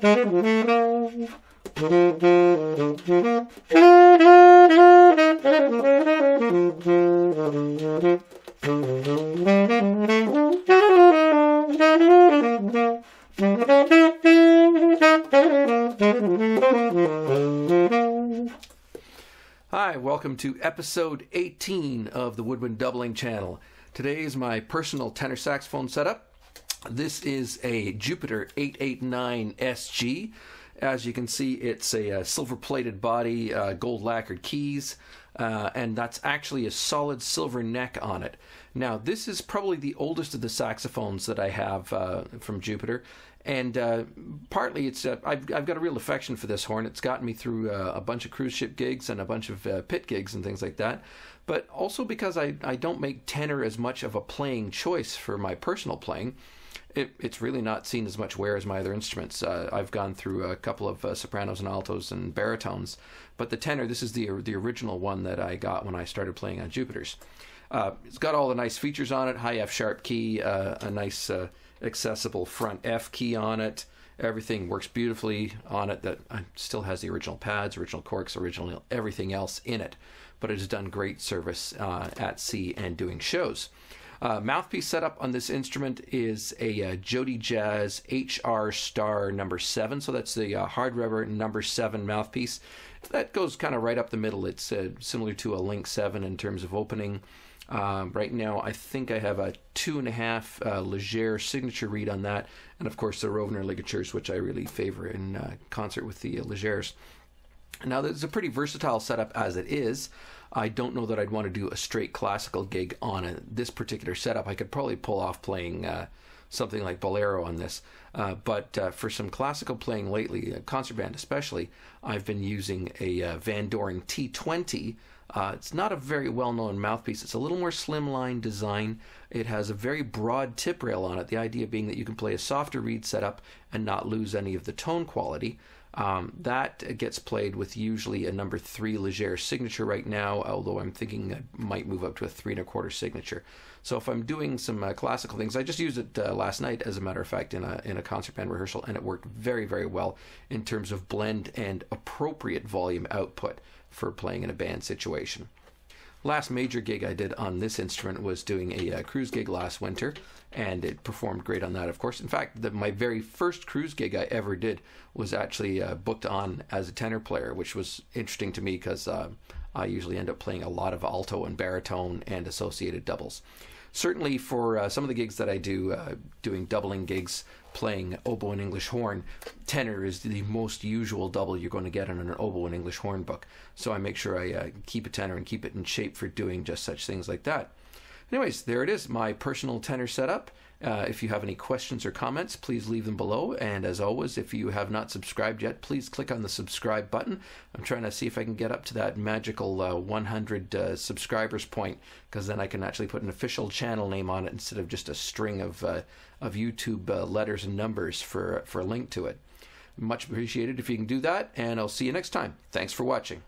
Hi, welcome to episode 18 of the Woodwind Doubling Channel. Today is my personal tenor saxophone setup. This is a Jupiter 889 SG. As you can see, it's a silver-plated body, gold lacquered keys, and that's actually a solid silver neck on it. Now, this is probably the oldest of the saxophones that I have from Jupiter, and partly it's I've got a real affection for this horn. It's gotten me through a bunch of cruise ship gigs and a bunch of pit gigs and things like that, but also because I don't make tenor as much of a playing choice for my personal playing. It's really not seen as much wear as my other instruments. I've gone through a couple of sopranos and altos and baritones, but the tenor, this is the original one that I got when I started playing on Jupiters. It's got all the nice features on it, high F sharp key, a nice accessible front F key on it. Everything works beautifully on it. That still has the original pads, original corks, original everything else in it, but it has done great service at sea and doing shows. Mouthpiece setup on this instrument is a Jody Jazz HR Star number 7, so that's the hard rubber number 7 mouthpiece. That goes kind of right up the middle. It's similar to a Link 7 in terms of opening. Right now I think I have a 2.5 Leger signature reed on that, and of course the Rovner ligatures, which I really favor in concert with the Legers. Now, this is a pretty versatile setup as it is. I don't know that I'd want to do a straight classical gig on this particular setup. I could probably pull off playing something like Bolero on this. But for some classical playing lately, concert band especially, I've been using a Van Doren T20. It's not a very well-known mouthpiece. It's a little more slimline design. It has a very broad tip rail on it, the idea being that you can play a softer reed setup and not lose any of the tone quality. That gets played with usually a number 3 Leger signature right now, although I'm thinking I might move up to a 3 1/4 signature. So if I'm doing some classical things, I just used it last night, as a matter of fact, in a concert band rehearsal, and it worked very, very well in terms of blend and appropriate volume output for playing in a band situation. Last major gig I did on this instrument was doing a cruise gig last winter, and it performed great on that, of course. In fact, my very first cruise gig I ever did was actually booked on as a tenor player, which was interesting to me because I usually end up playing a lot of alto and baritone and associated doubles. Certainly for some of the gigs that I do, doing doubling gigs, playing oboe and English horn, tenor is the most usual double you're going to get in an oboe and English horn book. So I make sure I keep a tenor and keep it in shape for doing just such things like that. Anyways, there it is, my personal tenor setup. If you have any questions or comments, please leave them below. And as always, if you have not subscribed yet, please click on the subscribe button. I'm trying to see if I can get up to that magical 100 subscribers point, because then I can actually put an official channel name on it instead of just a string of YouTube letters and numbers for a link to it. Much appreciated if you can do that, and I'll see you next time. Thanks for watching.